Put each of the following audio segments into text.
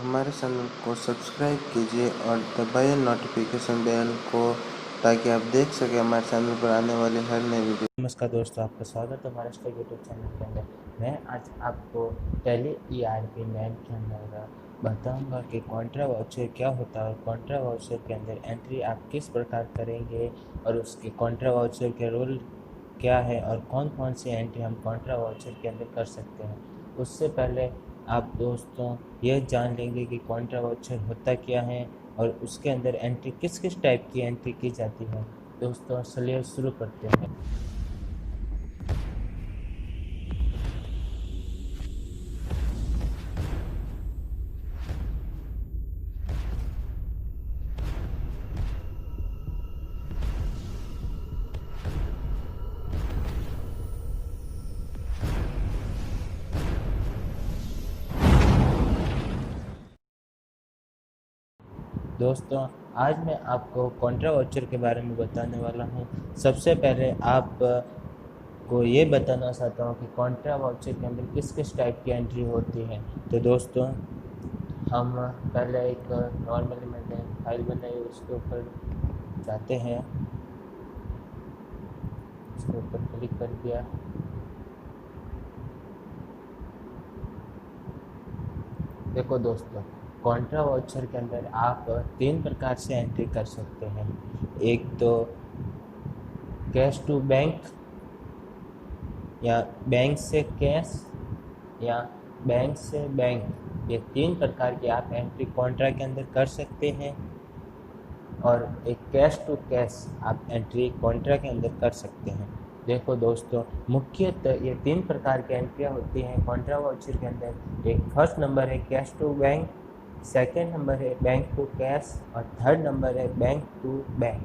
हमारे चैनल को सब्सक्राइब कीजिए और दबाइए नोटिफिकेशन बेल को, ताकि आप देख सकें हमारे चैनल पर आने वाली हर नई वीडियो। नमस्कार दोस्तों, आपका स्वागत है हमारे यूट्यूब चैनल के अंदर। मैं आज आपको टैली ERP 9 के अंदर बताऊंगा कि कॉन्ट्रा वाउचर क्या होता है और कॉन्ट्रा वाउचर के अंदर एंट्री आप किस प्रकार करेंगे और उसके कॉन्ट्रा वाउचर के रोल क्या है और कौन कौन सी एंट्री हम कॉन्ट्रा वाउचर के अंदर कर सकते हैं। उससे पहले आप दोस्तों यह जान लेंगे कि कॉन्ट्रा वाउचर होता क्या है और उसके अंदर एंट्री किस किस टाइप की एंट्री की जाती है। दोस्तों चलिए शुरू करते हैं। दोस्तों आज मैं आपको कॉन्ट्रा वाउचर के बारे में बताने वाला हूं। सबसे पहले आप को ये बताना चाहता हूं कि कॉन्ट्रा वाउचर के अंदर किस किस टाइप की एंट्री होती है। तो दोस्तों हम पहले एक नॉर्मली मैंने फाइल बनाई, उसके ऊपर जाते हैं, उसके ऊपर क्लिक कर दिया। देखो दोस्तों, कॉन्ट्रा वाउचर के अंदर आप 3 प्रकार से एंट्री कर सकते हैं। एक तो कैश टू बैंक, या बैंक से कैश, या बैंक से बैंक। ये 3 प्रकार की आप एंट्री कॉन्ट्रा के अंदर कर सकते हैं। और एक कैश टू कैश आप एंट्री कॉन्ट्रा के अंदर कर सकते हैं। देखो दोस्तों, मुख्यतः ये 3 प्रकार की एंट्रियाँ होती हैं कॉन्ट्रा वाउचर के अंदर। एक फर्स्ट नंबर है cash to bank, second number है बैंक टू कैश और थर्ड नंबर है बैंक टू बैंक।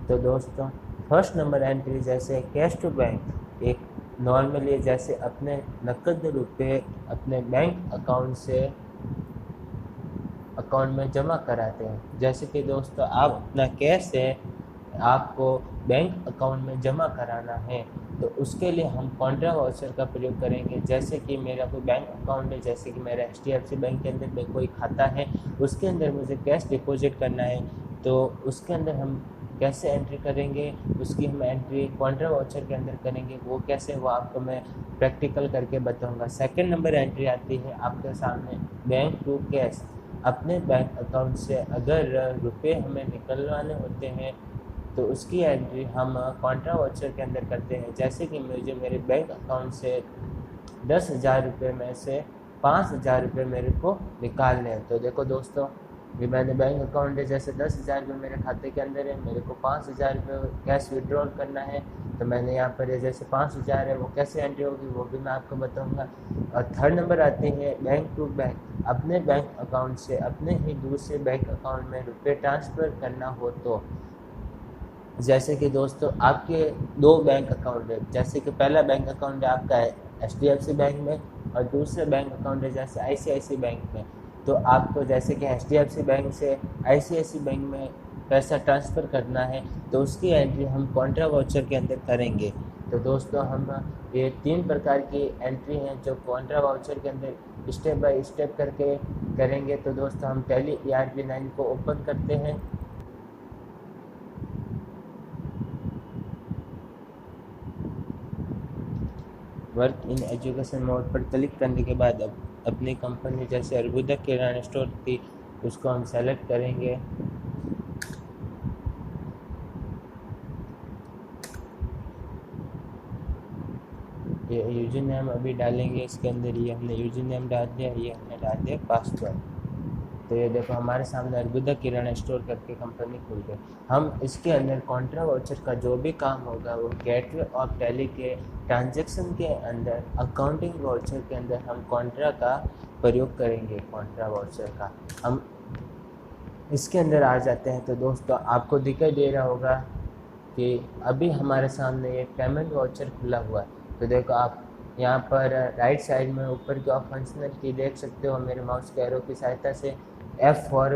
तो दोस्तों फर्स्ट नंबर एंट्री जैसे कैश टू बैंक, एक नॉर्मली जैसे अपने नकद रुपये अपने बैंक अकाउंट में जमा कराते हैं। जैसे कि दोस्तों आप अपना कैश है आपको बैंक अकाउंट में जमा कराना है, तो उसके लिए हम कॉन्ट्रा वाउचर का प्रयोग करेंगे। जैसे कि मेरा कोई बैंक अकाउंट है, जैसे कि मेरा HDFC बैंक के अंदर में कोई खाता है, उसके अंदर मुझे कैश डिपॉजिट करना है, तो उसके अंदर हम कैसे एंट्री करेंगे, उसकी हम एंट्री कॉन्ट्रा वाउचर के अंदर करेंगे। वो कैसे, वो आपको मैं प्रैक्टिकल करके बताऊंगा। सेकंड नंबर एंट्री आती है आपके सामने बैंक टू कैश। अपने बैंक अकाउंट से अगर रुपए हमें निकलवाने होते हैं तो उसकी एंट्री हम कॉन्ट्रा वाउचर के अंदर करते हैं। जैसे कि मुझे मेरे बैंक अकाउंट से 10,000 रुपये में से 5,000 रुपये मेरे को निकालने हैं। तो देखो दोस्तों, ये मैंने बैंक अकाउंट है, जैसे 10,000 रुपये मेरे खाते के अंदर है, मेरे को 5,000 रुपये कैश विड्रॉल करना है। तो मैंने यहाँ पर है जैसे 5,000 है, वो कैसे एंट्री होगी वो भी मैं आपको बताऊँगा। और थर्ड नंबर आती है बैंक टू बैंक। अपने बैंक अकाउंट से अपने ही दूसरे बैंक अकाउंट में रुपये ट्रांसफ़र करना हो तो, जैसे कि दोस्तों आपके 2 बैंक अकाउंट है। जैसे कि पहला बैंक अकाउंट है आपका HDFC बैंक में और दूसरा बैंक अकाउंट है जैसे ICICI बैंक में। तो आपको जैसे कि HDFC बैंक से ICICI बैंक में पैसा ट्रांसफ़र करना है, तो उसकी एंट्री हम कॉन्ट्रा वाउचर के अंदर करेंगे। तो दोस्तों हम ये 3 प्रकार की एंट्री हैं जो कॉन्ट्रा वाउचर के अंदर स्टेप बाय स्टेप करके करेंगे। तो दोस्तों हम टैली ERP 9 को ओपन करते हैं। वर्क इन एजुकेशन मोड पर क्लिक करने के बाद अब अपनी कंपनी जैसे अर्बुदा किराना स्टोर थी, उसको हम सेलेक्ट करेंगे। ये यूजर नेम अभी डालेंगे इसके अंदर। ये हमने यूजर नेम डाल दिया, ये हमने डाल दिया पासवर्ड। तो ये देखो हमारे सामने अर्बुदा किराना स्टोर करके कंपनी खुल गई। हम इसके अंदर कॉन्ट्रा वाउचर का जो भी काम होगा वो गेटवे और टैली के ट्रांजैक्शन के अंदर, अकाउंटिंग वाउचर के अंदर हम कॉन्ट्रा का प्रयोग करेंगे। कॉन्ट्रा वाउचर का हम इसके अंदर आ जाते हैं। तो दोस्तों आपको दिखाई दे रहा होगा कि अभी हमारे सामने एक पेमेंट वाउचर खुला हुआ है। तो देखो आप यहाँ पर राइट साइड में ऊपर की आप फंक्शनलिटी देख सकते हो। मेरे माउस के एरो की सहायता से F4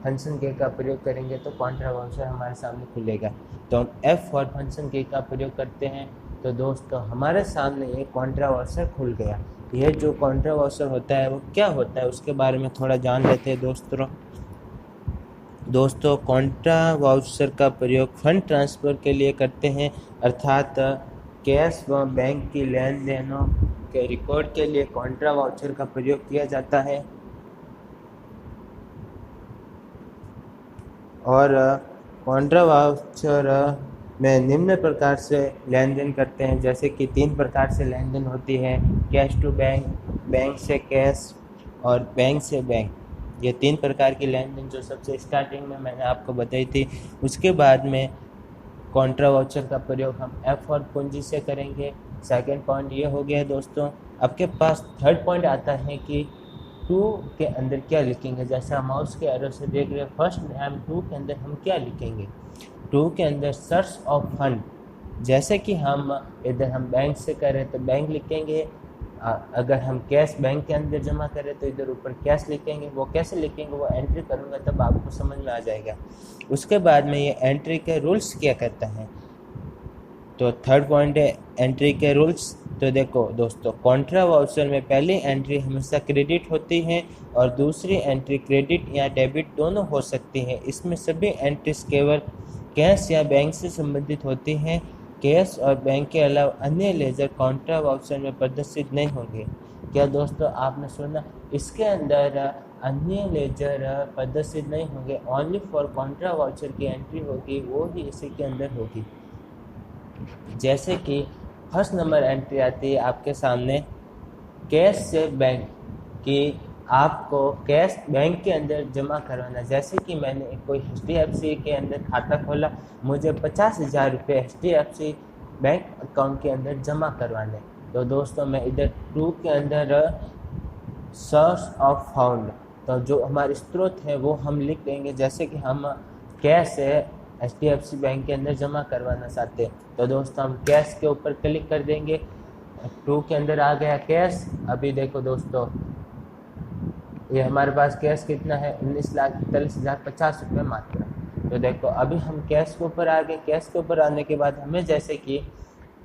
फंक्शन की का प्रयोग करेंगे तो कॉन्ट्रा वाउचर हमारे सामने खुलेगा। तो हम F4 फंक्शन की का प्रयोग करते हैं। तो दोस्तों हमारे सामने एक कॉन्ट्रा वाउचर खुल गया। ये जो काउंटर वाउचर होता है वो क्या होता है उसके बारे में थोड़ा जान लेते हैं दोस्तों कॉन्ट्रा वाउचर का प्रयोग फंड ट्रांसफ़र के लिए करते हैं, अर्थात कैश व बैंक की लेन देनों के रिकॉर्ड के लिए कॉन्ट्रा वाउचर का प्रयोग किया जाता है। और कॉन्ट्रा वाउचर में निम्न प्रकार से लेन देन करते हैं, जैसे कि 3 प्रकार से लेन देन होती है, कैश टू बैंक, बैंक से कैश और बैंक से बैंक। ये 3 प्रकार की लेन देन जो सबसे स्टार्टिंग में मैंने आपको बताई थी। उसके बाद में कॉन्ट्रा वाउचर का प्रयोग हम एफ और पूंजी से करेंगे। सेकंड पॉइंट ये हो गया दोस्तों। आपके पास थर्ड पॉइंट आता है कि टू के अंदर क्या लिखेंगे। जैसे हम माउस के एरो से देख रहे हैं, फर्स्ट हम टू के अंदर हम क्या लिखेंगे। टू के अंदर सोर्स ऑफ फंड, जैसे कि हम इधर हम बैंक से करें तो बैंक लिखेंगे, अगर हम कैश बैंक के अंदर जमा करें तो इधर ऊपर कैश लिखेंगे। वो कैसे लिखेंगे वो एंट्री करूँगा तब आपको समझ में आ जाएगा। उसके बाद में ये एंट्री के रूल्स क्या कहता है। तो थर्ड पॉइंट है एंट्री के रूल्स। तो देखो दोस्तों, कॉन्ट्रा वाउचर में पहली एंट्री हमेशा क्रेडिट होती है और दूसरी एंट्री क्रेडिट या डेबिट दोनों हो सकती है। इसमें सभी एंट्रीज केवल कैश या बैंक से संबंधित होती हैं। कैश और बैंक के अलावा अन्य लेजर कॉन्ट्रा वाउचर में प्रदर्शित नहीं होंगे। क्या दोस्तों आपने सुना, इसके अंदर अन्य लेजर प्रदर्शित नहीं होंगे, ओनली फॉर कॉन्ट्रा वाउचर की एंट्री होगी, वो ही इसी के अंदर होगी। जैसे कि फर्स्ट नंबर एंट्री आती है आपके सामने कैश से बैंक कि आपको कैश बैंक के अंदर जमा करवाना। जैसे कि मैंने कोई HDFC के अंदर खाता खोला, मुझे 50,000 रुपये HDFC बैंक अकाउंट के अंदर जमा करवाने। तो दोस्तों मैं इधर टू के अंदर सोर्स ऑफ फंड, तो जो हमारे स्रोत है वो हम लिख देंगे। जैसे कि हम कैश से HDFC बैंक के अंदर जमा करवाना चाहते हैं, तो दोस्तों हम कैश के ऊपर क्लिक कर देंगे। टू के अंदर आ गया कैश। अभी देखो दोस्तों, ये हमारे पास कैश कितना है, 19,41,050 रुपये मात्र। तो देखो अभी हम कैश के ऊपर आ गए। कैश के ऊपर आने के बाद हमें जैसे कि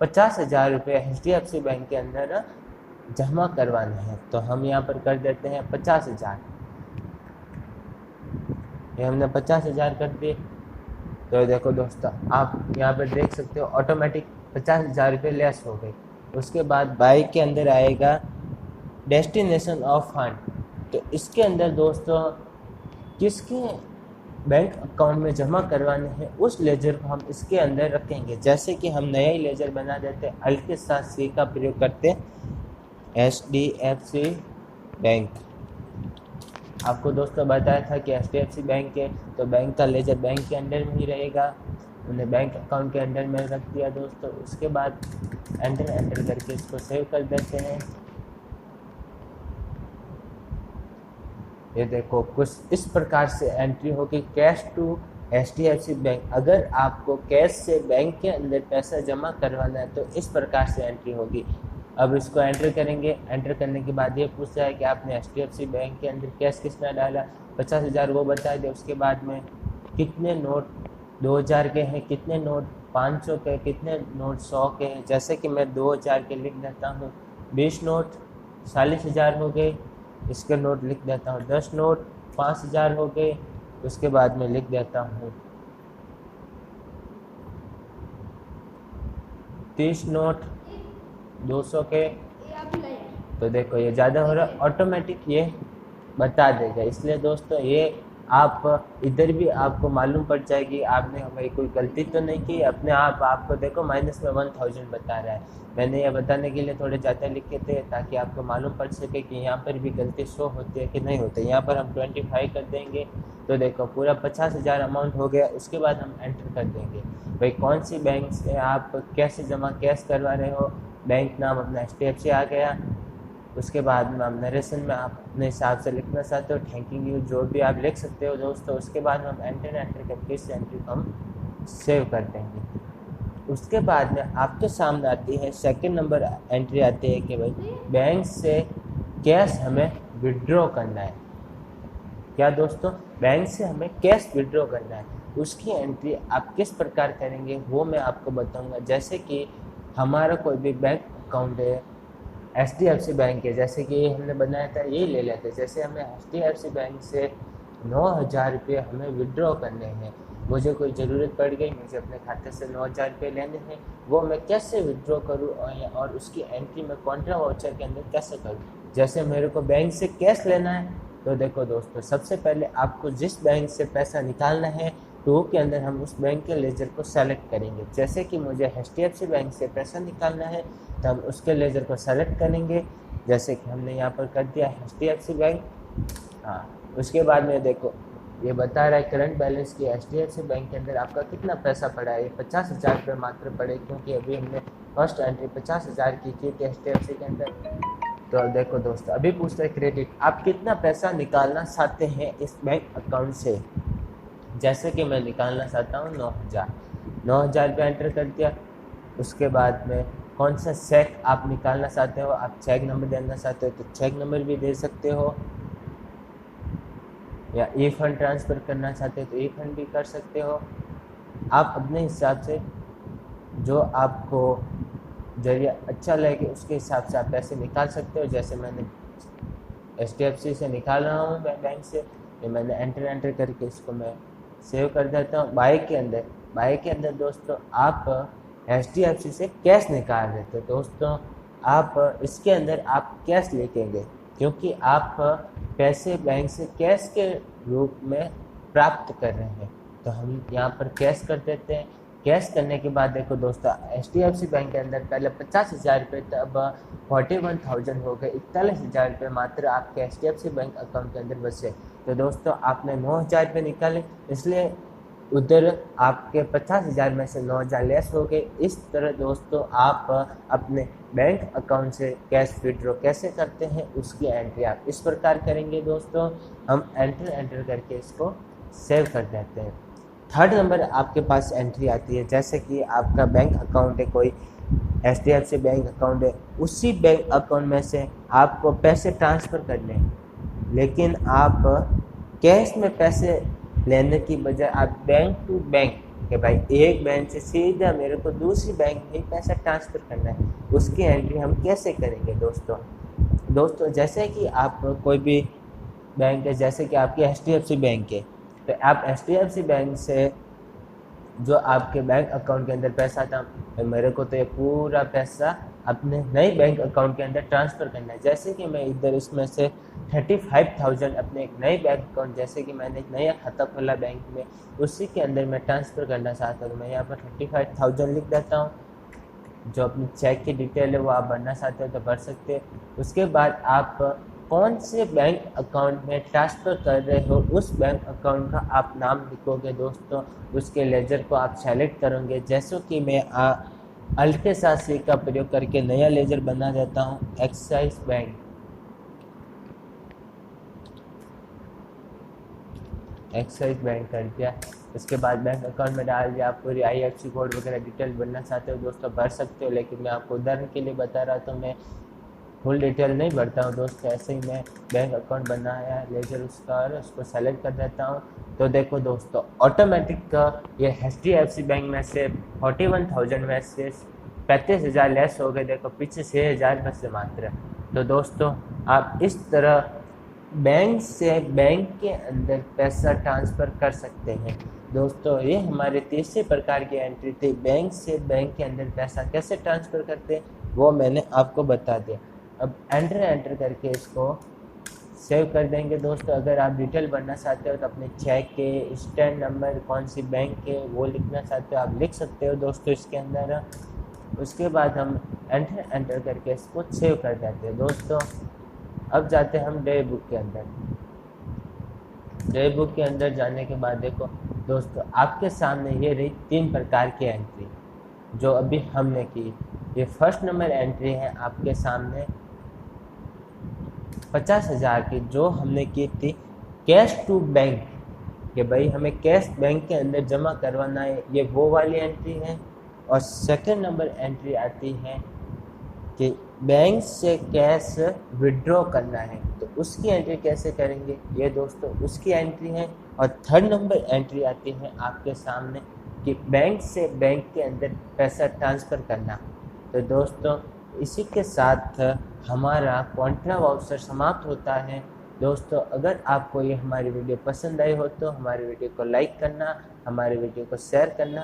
50,000 रुपये HDFC बैंक के अंदर जमा करवाने हैं, तो हम यहाँ पर कर देते हैं 50,000। ये हमने 50,000 कर दिए। तो देखो दोस्तों, आप यहाँ पर देख सकते हो ऑटोमेटिक 50,000 रुपये लेस हो गए। उसके बाद बाई के अंदर आएगा डेस्टिनेशन ऑफ फंड। तो इसके अंदर दोस्तों किसके बैंक अकाउंट में जमा करवाने हैं उस लेजर को हम इसके अंदर रखेंगे। जैसे कि हम नया ही लेजर बना देते हैं, अल्ट के साथ सी का प्रयोग करते हैं, HDFC बैंक। आपको दोस्तों बताया था कि HDFC बैंक है तो बैंक का लेजर बैंक के अंदर में ही रहेगा। उन्हें बैंक अकाउंट के अंदर में रख दिया दोस्तों। उसके बाद एंटर करके इसको सेव कर देते हैं। ये देखो कुछ इस प्रकार से एंट्री होगी कैश टू HDFC बैंक। अगर आपको कैश से बैंक के अंदर पैसा जमा करवाना है तो इस प्रकार से एंट्री होगी। अब इसको एंटर करेंगे। एंटर करने के बाद ये पूछता है कि आपने HDFC बैंक के अंदर कैश कितना डाला, 50,000 वो बता दे। उसके बाद में कितने नोट 2,000 के हैं, कितने नोट 500 के, कितने नोट 100 के हैं। जैसे कि मैं 2,000 के लिख देता हूँ। 20 नोट 40,000 हो गए, इसके नोट लिख देता हूँ। 10 नोट 5,000 हो गए, उसके बाद में लिख देता हूँ 30 नोट 200 के। तो देखो ये ज़्यादा हो रहा है, ऑटोमेटिक ये बता देगा। इसलिए दोस्तों ये आप इधर भी आपको मालूम पड़ जाएगी आपने भाई कोई गलती तो नहीं की। अपने आप आपको देखो माइनस में 1000 बता रहा है। मैंने ये बताने के लिए थोड़े ज़्यादा लिखे थे ताकि आपको मालूम पड़ सके कि यहाँ पर भी गलती शो होती है कि नहीं होती। यहाँ पर हम 25 कर देंगे तो देखो पूरा 50,000 अमाउंट हो गया। उसके बाद हम एंटर कर देंगे भाई कौन सी बैंक से आप कैसे जमा कैश करवा रहे हो। बैंक नाम अपना HDFC आ गया। उसके बाद में हम नरेशन में आप अपने हिसाब से लिखना चाहते हो, थैंकिंग यू जो भी आप लिख सकते हो दोस्तों। उसके बाद में हम एंटर करके इस एंट्री को हम सेव कर देंगे। उसके बाद में आपके सामने आती है सेकंड नंबर एंट्री आती है कि भाई बैंक से कैश हमें विड्रॉ करना है। क्या दोस्तों, बैंक से हमें कैश विड्रॉ करना है। उसकी एंट्री आप किस प्रकार करेंगे वो मैं आपको बताऊंगा। जैसे कि हमारा कोई भी बैंक अकाउंट है HDFC बैंक है, जैसे कि ये हमने बनाया था, ये ले लेते। जैसे हमें HDFC बैंक से 9,000 रुपये हमें विड्रॉ करने हैं, मुझे कोई ज़रूरत पड़ गई, मुझे अपने खाते से 9,000 रुपये लेने हैं, वो मैं कैसे विड्रॉ करूँ और उसकी एंट्री मैं कॉन्ट्रा वाउचर के अंदर कैसे करूँ। जैसे मेरे को बैंक से कैश लेना है, तो देखो दोस्तों, सबसे पहले आपको जिस बैंक से पैसा निकालना है तो के अंदर हम उस बैंक के लेजर को सेलेक्ट करेंगे। जैसे कि मुझे HDFC बैंक से पैसा निकालना है तो हम उसके लेजर को सेलेक्ट करेंगे, जैसे कि हमने यहाँ पर कर दिया HDFC बैंक। हाँ, उसके बाद में देखो ये बता रहा है करंट बैलेंस की HDFC बैंक के अंदर आपका कितना पैसा पड़ा है। 50,000 रुपये मात्र पड़े, क्योंकि अभी हमने फर्स्ट एंट्री 50,000 की थी HDFC के अंदर। तो अब देखो दोस्तों, अभी पूछते हैं क्रेडिट, आप कितना पैसा निकालना चाहते हैं इस बैंक अकाउंट से। जैसे कि मैं निकालना चाहता हूँ 9,000 रुपये एंटर कर दिया। उसके बाद में कौन सा चेक आप निकालना चाहते हो, आप चेक नंबर देना चाहते हो तो चेक नंबर भी दे सकते हो, या ई फंड ट्रांसफ़र करना चाहते हो तो ई फंड भी कर सकते हो। आप अपने हिसाब से जो आपको जरिया अच्छा लगे उसके हिसाब से आप पैसे निकाल सकते हो। जैसे मैंने HDFC से निकाल रहा हूँ बैंक से, ये मैंने एंटर करके इसको मैं सेव कर देता हूँ। बाई के अंदर दोस्तों आप HDFC से कैश निकाल रहे थे दोस्तों, आप इसके अंदर आप कैश लेंगे, क्योंकि आप पैसे बैंक से कैश के रूप में प्राप्त कर रहे हैं। तो हम यहाँ पर कैश कर देते हैं। कैश करने के बाद देखो दोस्तों, HDFC बैंक के अंदर पहले 50,000 रुपये, अब 41,000 हो गए, 41,000 रुपये मात्र आपके HDFC बैंक अकाउंट के अंदर बचे। तो दोस्तों आपने 9,000 रुपये निकाले, इसलिए उधर आपके 50,000 में से 9,000 लेस हो गए। इस तरह दोस्तों आप अपने बैंक अकाउंट से कैश विड्रॉ कैसे करते हैं उसकी एंट्री आप इस प्रकार करेंगे दोस्तों। हम एंटर करके इसको सेव कर देते हैं। थर्ड नंबर आपके पास एंट्री आती है, जैसे कि आपका बैंक अकाउंट है, कोई HDFC बैंक अकाउंट है, उसी बैंक अकाउंट में से आपको पैसे ट्रांसफ़र करने हैं, लेकिन आप कैश में पैसे लेने की बजाय आप बैंक टू बैंक कि भाई एक बैंक से सीधा मेरे को दूसरी बैंक में पैसा ट्रांसफ़र करना है, उसकी एंट्री हम कैसे करेंगे दोस्तों। जैसे कि आप कोई भी बैंक है, जैसे कि आपकी HDFC बैंक है, तो आप HDFC बैंक से जो आपके बैंक अकाउंट के अंदर पैसा था, मेरे को तो ये पूरा पैसा अपने नए बैंक अकाउंट के अंदर ट्रांसफ़र करना है। जैसे कि मैं इधर इसमें से 35,000 अपने एक नए बैंक अकाउंट, जैसे कि मैंने एक नया खाता खोला बैंक में, उसी के अंदर मैं ट्रांसफ़र करना चाहता हूँ। मैं यहाँ पर 35,000 लिख देता हूँ। जो अपनी चेक की डिटेल है वो आप भरना चाहते हो तो भर सकते हैं। उसके बाद आप कौन से बैंक अकाउंट में ट्रांसफ़र कर रहे हो उस बैंक अकाउंट का आप नाम लिखोगे दोस्तों। उसके लेजर को आप सेलेक्ट करोगे, जैसे कि मैं अल्ट्रासासी का प्रयोग करके नया लेजर बना देता हूँ, एक्साइज बैंक कर दिया। इसके बाद बैंक अकाउंट में डाल दिया। आप पूरी IFSC कोड वगैरह डिटेल भरना चाहते हो दोस्तों भर सकते हो, लेकिन मैं आपको उदाहरण के लिए बता रहा तो मैं फुल डिटेल नहीं भरता हूँ दोस्तों। ऐसे ही मैं बैंक अकाउंट बनाया लेजर उसका और उसको सेलेक्ट कर देता हूँ। तो देखो दोस्तों, ऑटोमेटिक ये HDFC बैंक में से 41,000 में से 35,000 लेस हो गए। देखो पीछे 6,000 बचे मात्र। तो दोस्तों आप इस तरह बैंक से बैंक के अंदर पैसा ट्रांसफ़र कर सकते हैं दोस्तों। ये हमारे तीसरे प्रकार की एंट्री थी, बैंक से बैंक के अंदर पैसा कैसे ट्रांसफ़र करते हैं वो मैंने आपको बता दिया। अब एंटर करके इसको सेव कर देंगे दोस्तों। अगर आप डिटेल भरना चाहते हो तो अपने चेक के स्टैंड नंबर कौन सी बैंक के वो लिखना चाहते हो आप लिख सकते हो दोस्तों इसके अंदर। उसके बाद हम एंटर करके इसको सेव कर देते हैं दोस्तों। अब जाते हैं हम डे बुक के अंदर। डे बुक के अंदर जाने के बाद देखो दोस्तों, आपके सामने ये रही 3 प्रकार की एंट्री जो अभी हमने की। ये फर्स्ट नंबर एंट्री है आपके सामने 50,000 की, जो हमने की थी कैश टू बैंक, कि भाई हमें कैश बैंक के अंदर जमा करवाना है, ये वो वाली एंट्री है। और सेकंड नंबर एंट्री आती है कि बैंक से कैश विड्रॉ करना है, तो उसकी एंट्री कैसे करेंगे, ये दोस्तों उसकी एंट्री है। और थर्ड नंबर एंट्री आती है आपके सामने कि बैंक से बैंक के अंदर पैसा ट्रांसफ़र करना। तो दोस्तों इसी के साथ हमारा कॉन्ट्रा वाउचर समाप्त होता है। दोस्तों, अगर आपको ये हमारी वीडियो पसंद आई हो तो हमारी वीडियो को लाइक करना, हमारे वीडियो को शेयर करना।